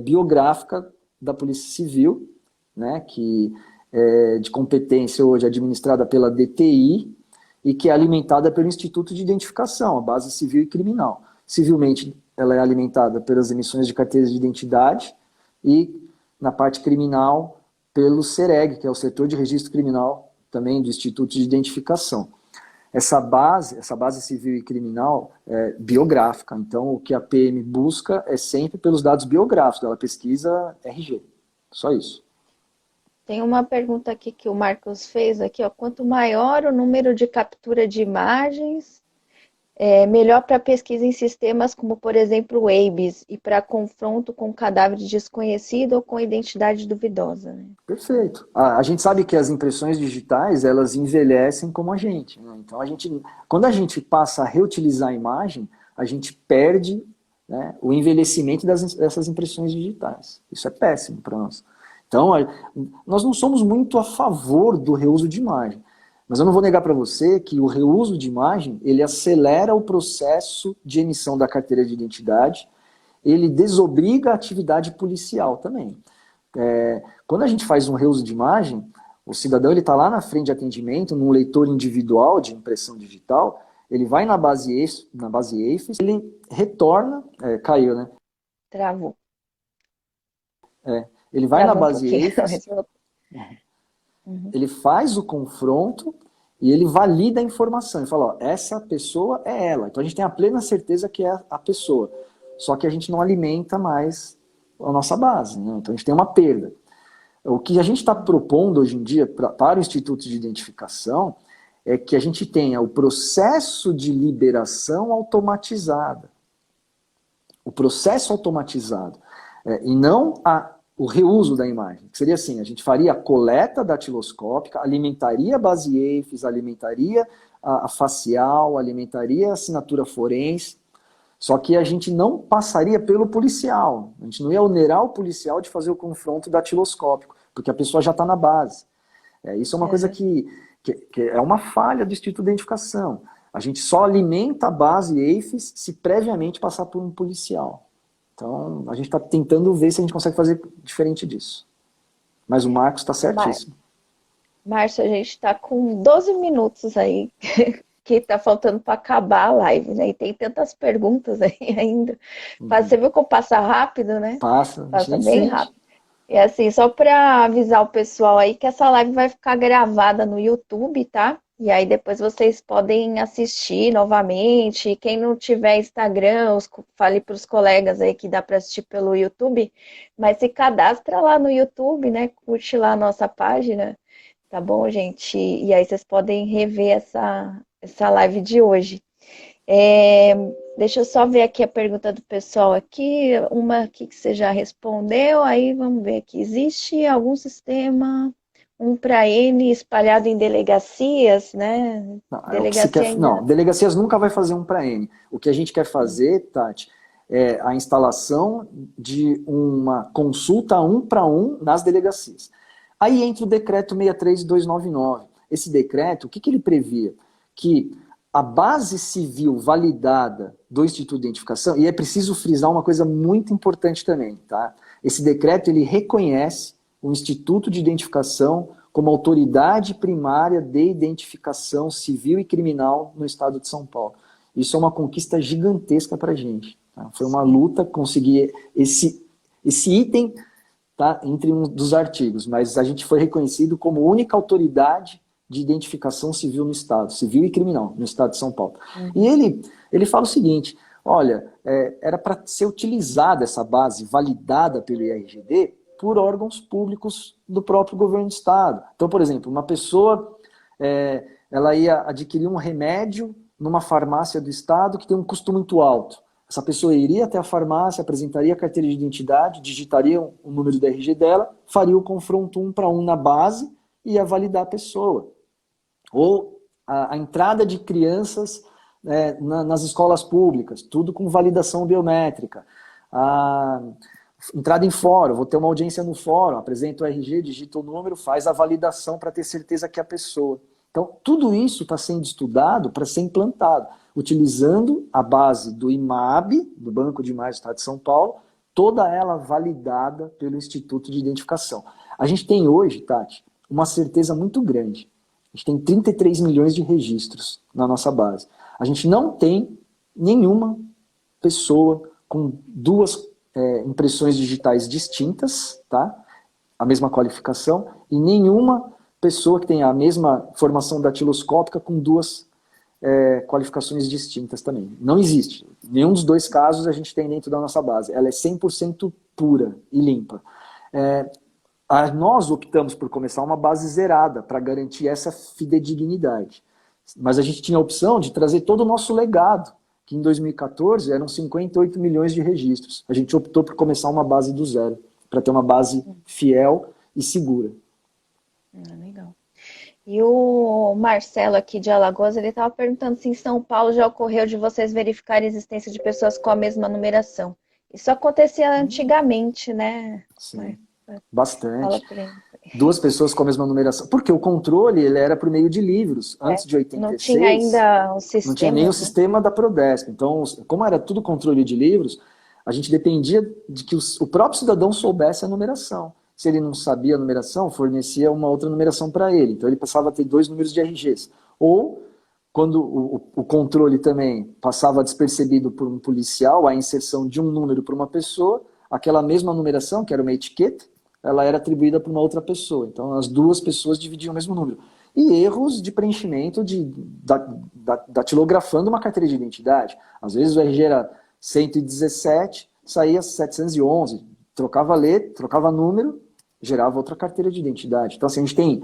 biográfica da Polícia Civil, né, que é de competência hoje administrada pela DTI e que é alimentada pelo Instituto de Identificação, a base civil e criminal. Civilmente, ela é alimentada pelas emissões de carteiras de identidade e, na parte criminal, pelo CEREG, que é o Setor de Registro Criminal, também do Instituto de Identificação. Essa base civil e criminal é biográfica, então o que a PM busca é sempre pelos dados biográficos, ela pesquisa RG, só isso. Tem uma pergunta aqui que o Marcos fez aqui, ó. Quanto maior o número de captura de imagens, melhor para pesquisa em sistemas como, por exemplo, o ABIS e para confronto com cadáver desconhecido ou com identidade duvidosa. Né? Perfeito. A gente sabe que as impressões digitais, elas envelhecem como a gente. Né? Então, quando a gente passa a reutilizar a imagem, a gente perde, né, o envelhecimento dessas impressões digitais. Isso é péssimo para nós. Então, nós não somos muito a favor do reuso de imagem. Mas eu não vou negar para você que o reuso de imagem, ele acelera o processo de emissão da carteira de identidade, ele desobriga a atividade policial também. Quando a gente faz um reuso de imagem, o cidadão está lá na frente de atendimento, num leitor individual de impressão digital, ele vai na base EIFES, ele retorna, caiu, né? Travou. Ele vai na Travou um base pouquinho. EIFES, Uhum. ele faz o confronto e ele valida a informação. Ele fala, ó, essa pessoa é ela. Então a gente tem a plena certeza que é a pessoa. Só que a gente não alimenta mais a nossa base, né? Então a gente tem uma perda. O que a gente está propondo hoje em dia para o Instituto de Identificação é que a gente tenha o processo de liberação automatizada. O processo automatizado. E não o reuso da imagem. Que seria assim, a gente faria a coleta datiloscópica, alimentaria a base EIFES, alimentaria a facial, alimentaria a assinatura forense, só que a gente não passaria pelo policial. A gente não ia onerar o policial de fazer o confronto datiloscópico, porque a pessoa já está na base. Isso é uma coisa que é uma falha do Instituto de Identificação. A gente só alimenta a base EIFES se previamente passar por um policial. Então, a gente está tentando ver se a gente consegue fazer diferente disso. Mas o Marcos está certíssimo. Márcio, a gente está com 12 minutos aí que está faltando para acabar a live, né? E tem tantas perguntas aí ainda. Você viu como passa rápido, né? Passa, a gente Passa nem bem sente. rápido. E assim, só para avisar o pessoal aí que essa live vai ficar gravada no YouTube, tá? E aí depois vocês podem assistir novamente. Quem não tiver Instagram, fale para os colegas aí que dá para assistir pelo YouTube, mas se cadastra lá no YouTube, né? Curte lá a nossa página, tá bom, gente? E aí vocês podem rever essa live de hoje. Deixa eu só ver aqui a pergunta do pessoal aqui, uma aqui que você já respondeu, aí vamos ver aqui. Existe algum sistema, um para N espalhado em delegacias, né? Delegacia ainda. Não, delegacias nunca vai fazer um para N. O que a gente quer fazer, Tati, é a instalação de uma consulta 1 para 1 nas delegacias. Aí entra o decreto 63299. esse decreto, o que ele previa? Que a base civil validada do Instituto de Identificação, e é preciso frisar uma coisa muito importante também, tá? Esse decreto, ele reconhece o Instituto de Identificação como autoridade primária de identificação civil e criminal no estado de São Paulo. Isso é uma conquista gigantesca para a gente. Tá? Foi uma luta conseguir esse item, tá, entre um dos artigos, mas a gente foi reconhecido como única autoridade de identificação civil no estado, civil e criminal, no estado de São Paulo. E ele fala o seguinte, olha, era para ser utilizada essa base validada pelo IRGD por órgãos públicos do próprio governo do estado. Então, por exemplo, uma pessoa, ela ia adquirir um remédio numa farmácia do estado que tem um custo muito alto. Essa pessoa iria até a farmácia, apresentaria a carteira de identidade, digitaria o número do RG dela, faria o confronto 1 para 1 na base e ia validar a pessoa. Ou a entrada de crianças nas escolas públicas, tudo com validação biométrica. A entrada em fórum, vou ter uma audiência no fórum, apresento o RG, digita o número, faz a validação para ter certeza que é a pessoa. Então, tudo isso está sendo estudado para ser implantado, utilizando a base do IMAB, do Banco de Imagens do Estado de São Paulo, toda ela validada pelo Instituto de Identificação. A gente tem hoje, Tati, uma certeza muito grande. A gente tem 33 milhões de registros na nossa base. A gente não tem nenhuma pessoa com duas impressões digitais distintas, tá? A mesma qualificação, e nenhuma pessoa que tenha a mesma formação datiloscópica com duas qualificações distintas também. Não existe. Nenhum dos dois casos a gente tem dentro da nossa base. Ela é 100% pura e limpa. Nós optamos por começar uma base zerada para garantir essa fidedignidade. Mas a gente tinha a opção de trazer todo o nosso legado, que em 2014 eram 58 milhões de registros. A gente optou por começar uma base do zero, para ter uma base fiel e segura. Legal. E o Marcelo aqui de Alagoas, ele estava perguntando se em São Paulo já ocorreu de vocês verificarem a existência de pessoas com a mesma numeração. Isso acontecia antigamente, né? Sim, bastante. Duas pessoas com a mesma numeração. Porque o controle ele era por meio de livros. Antes de 86, não tinha ainda o sistema. Não tinha nem o sistema da Prodesp. Então, como era tudo controle de livros, a gente dependia de que o próprio cidadão soubesse a numeração. Se ele não sabia a numeração, fornecia uma outra numeração para ele. Então ele passava a ter 2 números de RGs. Ou, quando o controle também passava despercebido por um policial, a inserção de um número para uma pessoa, aquela mesma numeração, que era uma etiqueta, ela era atribuída para uma outra pessoa. Então as duas pessoas dividiam o mesmo número. E erros de preenchimento, datilografando uma carteira de identidade. Às vezes o RG era 117, saía 711. Trocava letra, trocava número, gerava outra carteira de identidade. Então, assim, a gente tem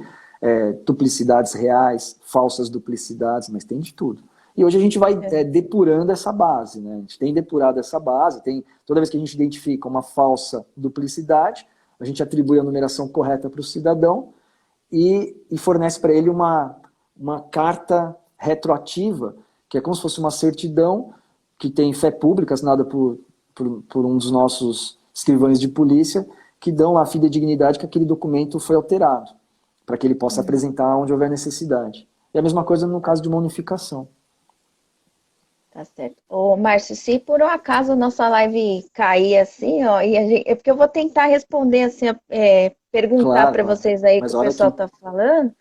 duplicidades reais, falsas duplicidades, mas tem de tudo. E hoje a gente vai depurando essa base, né? A gente tem depurado essa base, toda vez que a gente identifica uma falsa duplicidade, a gente atribui a numeração correta para o cidadão e fornece para ele uma carta retroativa, que é como se fosse uma certidão que tem fé pública, assinada por um dos nossos escrivães de polícia, que dão a fidedignidade que aquele documento foi alterado, para que ele possa apresentar onde houver necessidade. E a mesma coisa no caso de uma unificação. Tá certo. Ô, Márcio, se por um acaso a nossa live cair assim, ó, é porque eu vou tentar responder assim, perguntar para vocês aí que o pessoal tá falando,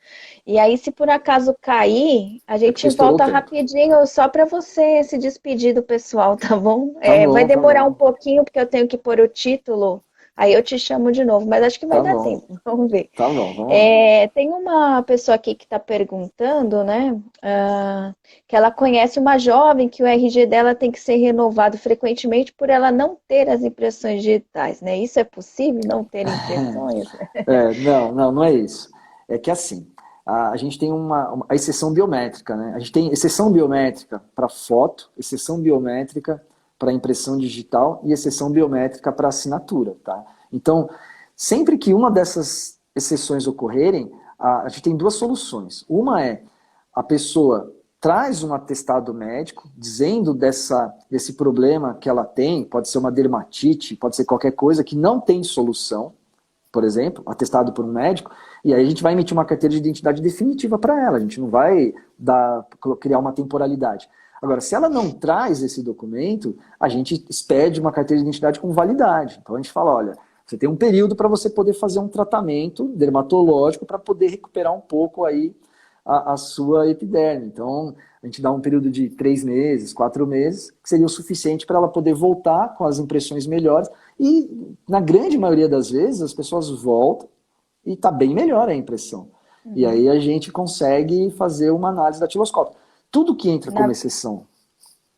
e aí se por acaso cair, a gente volta rapidinho só para você se despedir do pessoal, tá bom? Vai demorar um pouquinho, porque eu tenho que pôr o título. Aí eu te chamo de novo, mas acho que vai dar tempo. Vamos ver. Tá bom, vamos tem uma pessoa aqui que está perguntando, né? Que ela conhece uma jovem que o RG dela tem que ser renovado frequentemente por ela não ter as impressões digitais, né? Isso é possível, não ter impressões? Não é isso. É que assim, a gente tem a exceção biométrica, né? A gente tem exceção biométrica para foto, exceção biométrica para impressão digital e exceção biométrica para assinatura, tá? Então, sempre que uma dessas exceções ocorrerem, a gente tem duas soluções. Uma é a pessoa traz um atestado médico dizendo desse problema que ela tem, pode ser uma dermatite, pode ser qualquer coisa que não tem solução, por exemplo, atestado por um médico, e aí a gente vai emitir uma carteira de identidade definitiva para ela, a gente não vai criar uma temporalidade. Agora, se ela não traz esse documento, a gente expede uma carteira de identidade com validade. Então a gente fala, olha, você tem um período para você poder fazer um tratamento dermatológico para poder recuperar um pouco aí a sua epiderme. Então, a gente dá um período de 3 meses, 4 meses, que seria o suficiente para ela poder voltar com as impressões melhores. E, na grande maioria das vezes, as pessoas voltam e está bem melhor a impressão. E aí a gente consegue fazer uma análise datiloscópica. Tudo que entra como exceção.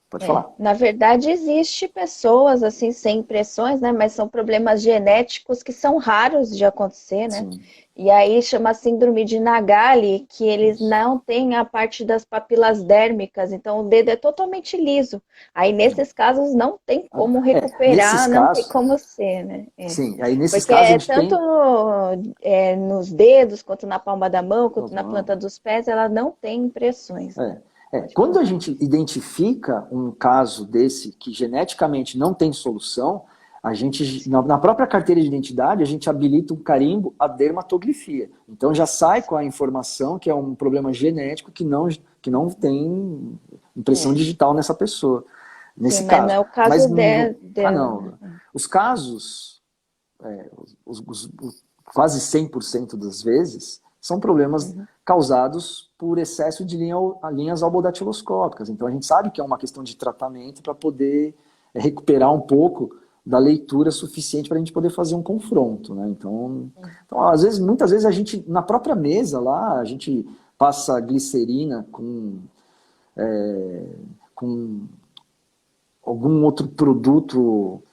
Pode falar. Na verdade, existe pessoas assim sem impressões, né? Mas são problemas genéticos que são raros de acontecer, né? Sim. E aí chama síndrome de Nagali, que eles não têm a parte das papilas dérmicas, então o dedo é totalmente liso. Aí nesses casos não tem como recuperar, não tem como ser, né? Sim, aí nesses Porque casos a é gente tanto nos dedos, quanto na palma da mão, quanto na planta dos pés, ela não tem impressões. Quando a gente identifica um caso desse que geneticamente não tem solução, a gente, na própria carteira de identidade, a gente habilita um carimbo a dermatografia. Então já sai com a informação que é um problema genético que não tem impressão digital nessa pessoa. Nesse Sim, caso. mas não é o caso Mas, dela. Os casos, quase 100% das vezes, são problemas causados por excesso de linhas albodatiloscópicas. Então a gente sabe que é uma questão de tratamento para poder recuperar um pouco da leitura suficiente para a gente poder fazer um confronto, né? Então, muitas vezes a gente, na própria mesa lá, a gente passa glicerina com algum outro produto,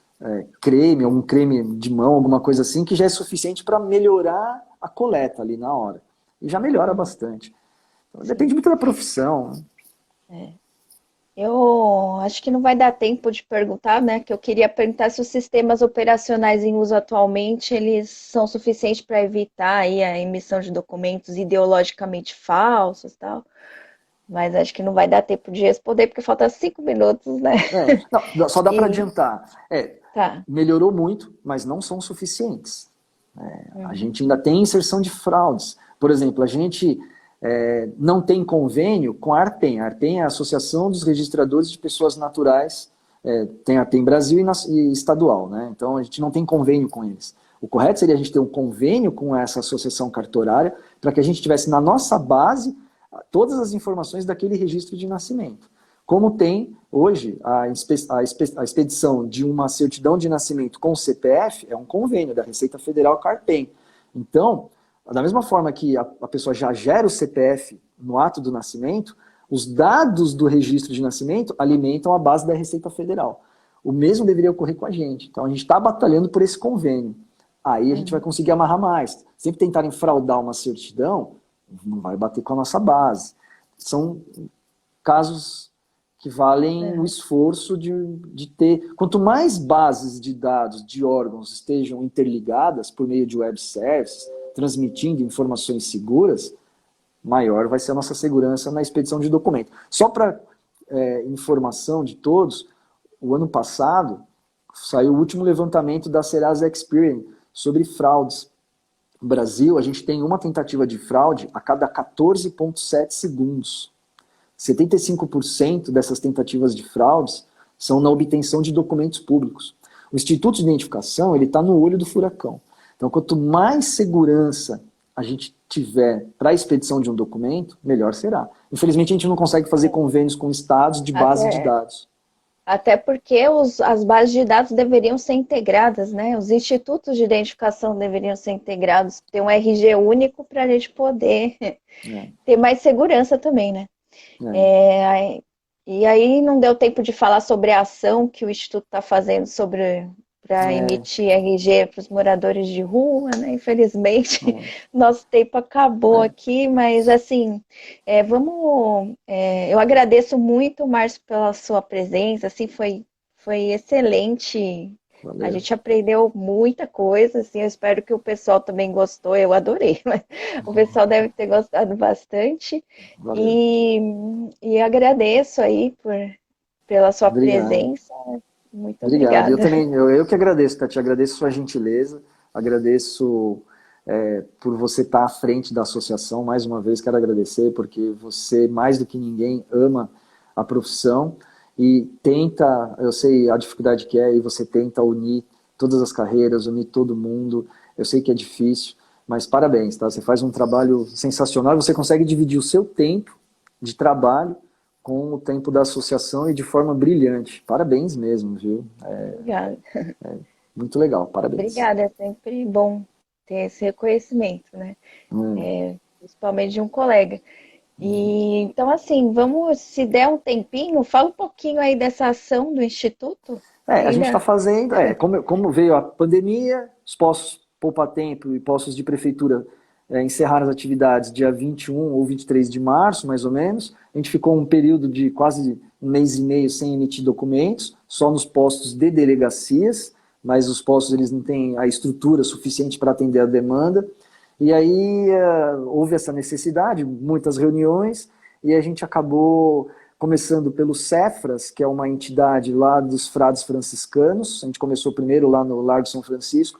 creme, algum creme de mão, alguma coisa assim, que já é suficiente para melhorar a coleta ali na hora. E já melhora bastante. Então, depende muito da profissão. Eu acho que não vai dar tempo de perguntar, né? Que eu queria perguntar se os sistemas operacionais em uso atualmente eles são suficientes para evitar aí a emissão de documentos ideologicamente falsos, e tal. Mas acho que não vai dar tempo de responder porque falta 5 minutos, né? Não, só dá para E adiantar. tá. Melhorou muito, mas não são suficientes. A gente ainda tem inserção de fraudes. Por exemplo, a gente não tem convênio com a ARPEN. A ARPEN é a Associação dos Registradores de Pessoas Naturais, tem a ARPEN Brasil e estadual, né? Então a gente não tem convênio com eles. O correto seria a gente ter um convênio com essa associação cartorária para que a gente tivesse na nossa base todas as informações daquele registro de nascimento. Como tem hoje a expedição de uma certidão de nascimento com o CPF, é um convênio da Receita Federal com a ARPEN. Então, da mesma forma que a pessoa já gera o CPF no ato do nascimento, os dados do registro de nascimento alimentam a base da Receita Federal. O mesmo deveria ocorrer com a gente. Então, a gente está batalhando por esse convênio. Aí a gente vai conseguir amarrar mais. Sempre tentarem fraudar uma certidão, não vai bater com a nossa base. São casos que valem o esforço de ter... Quanto mais bases de dados de órgãos estejam interligadas por meio de web services, transmitindo informações seguras, maior vai ser a nossa segurança na expedição de documento. Só para informação de todos, o ano passado saiu o último levantamento da Serasa Experian sobre fraudes. No Brasil, a gente tem uma tentativa de fraude a cada 14,7 segundos. 75% dessas tentativas de fraudes são na obtenção de documentos públicos. O Instituto de Identificação está no olho do furacão. Então, quanto mais segurança a gente tiver para a expedição de um documento, melhor será. Infelizmente, a gente não consegue fazer convênios com estados de base de dados. Até porque as bases de dados deveriam ser integradas, né? Os institutos de identificação deveriam ser integrados, ter um RG único para a gente poder ter mais segurança também, né? E aí não deu tempo de falar sobre a ação que o Instituto está fazendo para emitir RG para os moradores de rua, né? Infelizmente, nosso tempo acabou aqui, mas assim, eu agradeço muito, Márcio, pela sua presença, assim, foi excelente. Valeu. A gente aprendeu muita coisa, assim, eu espero que o pessoal também gostou, eu adorei, mas o pessoal deve ter gostado bastante. E agradeço aí pela sua presença. Muito Obrigado. obrigada. Eu que agradeço, Tati. Agradeço a sua gentileza. Agradeço por você estar à frente da associação. Mais uma vez, quero agradecer, porque você, mais do que ninguém, ama a profissão e tenta, eu sei a dificuldade que é, e você tenta unir todas as carreiras, unir todo mundo. Eu sei que é difícil, mas parabéns, tá? Você faz um trabalho sensacional e você consegue dividir o seu tempo de trabalho com o tempo da associação e de forma brilhante. Parabéns mesmo, viu? Obrigada. Muito legal, parabéns. Obrigada, é sempre bom ter esse reconhecimento, né? Principalmente de um colega. E então, assim, vamos, se der um tempinho, fala um pouquinho aí dessa ação do Instituto. A gente está Ainda. fazendo, como veio a pandemia, os postos Poupa Tempo e postos de prefeitura encerraram as atividades dia 21 ou 23 de março, mais ou menos. A gente ficou um período de quase um mês e meio sem emitir documentos, só nos postos de delegacias, mas os postos eles não têm a estrutura suficiente para atender a demanda. E aí houve essa necessidade, muitas reuniões, e a gente acabou começando pelo Cefras, que é uma entidade lá dos frades franciscanos. A gente começou primeiro lá no Largo São Francisco,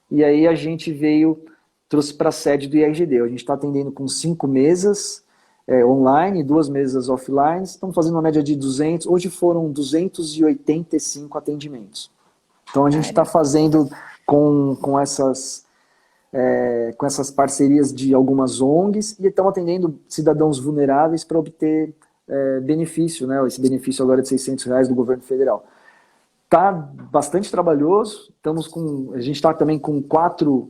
e aí a gente trouxe para a sede do IRGD. A gente está atendendo com 5 mesas online, 2 mesas offline, estamos fazendo uma média de 200, hoje foram 285 atendimentos. Então a gente está fazendo com essas parcerias de algumas ONGs e estão atendendo cidadãos vulneráveis para obter benefício, né? Esse benefício agora de R$ 600 do governo federal. Está bastante trabalhoso, a gente está também com 4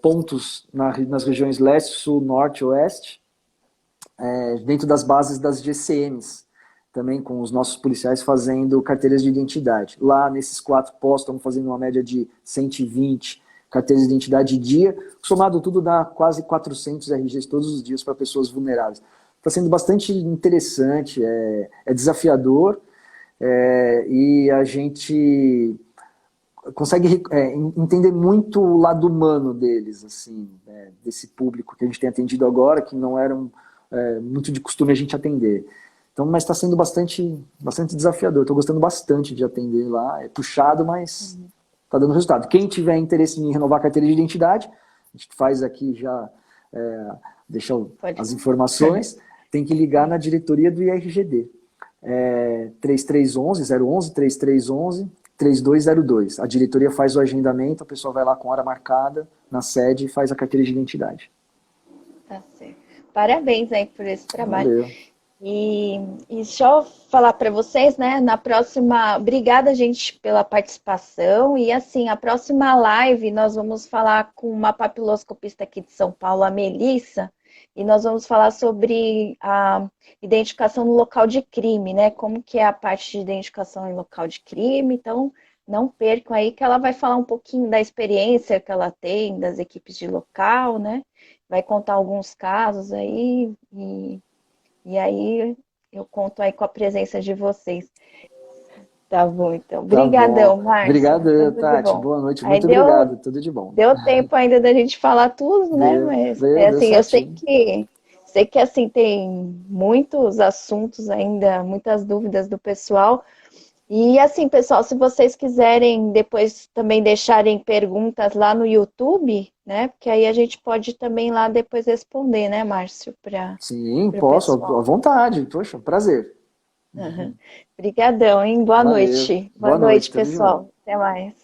pontos nas regiões leste, sul, norte e oeste, dentro das bases das GCMs, também com os nossos policiais fazendo carteiras de identidade. Lá, nesses 4 postos, estamos fazendo uma média de 120 carteiras de identidade dia, somado tudo dá quase 400 RGs todos os dias para pessoas vulneráveis. Está sendo bastante interessante, é desafiador, e a gente consegue entender muito o lado humano deles, assim, desse público que a gente tem atendido agora, que não eram muito de costume a gente atender. Então, mas está sendo bastante desafiador. Estou gostando bastante de atender lá. É puxado, mas está dando resultado. Quem tiver interesse em renovar a carteira de identidade, a gente faz aqui já, deixa as informações, tem que ligar na diretoria do IRGD. 3311, 011, 3311, 3202. A diretoria faz o agendamento, a pessoa vai lá com hora marcada na sede e faz a carteira de identidade. Tá certo. Parabéns aí por esse trabalho. Valeu. E deixa eu falar para vocês, né? Na próxima, obrigada, gente, pela participação. E assim, a próxima live nós vamos falar com uma papiloscopista aqui de São Paulo, a Melissa, e nós vamos falar sobre a identificação no local de crime, né? Como que é a parte de identificação em local de crime. Então, não percam aí que ela vai falar um pouquinho da experiência que ela tem, das equipes de local, né? Vai contar alguns casos aí e aí eu conto aí com a presença de vocês. Tá bom, então. Obrigadão, Márcio. Obrigado, Tati. Boa noite. Aí muito obrigado. Tudo de bom. Deu tempo ainda da gente falar tudo, né? Mas assim, eu sei que assim tem muitos assuntos ainda, muitas dúvidas do pessoal. E assim, pessoal, se vocês quiserem depois também deixarem perguntas lá no YouTube, né? Porque aí a gente pode também lá depois responder, né, Márcio? Sim, posso, à vontade. Poxa, prazer. Obrigadão, hein? Boa noite. Boa noite, noite, pessoal. Até mais.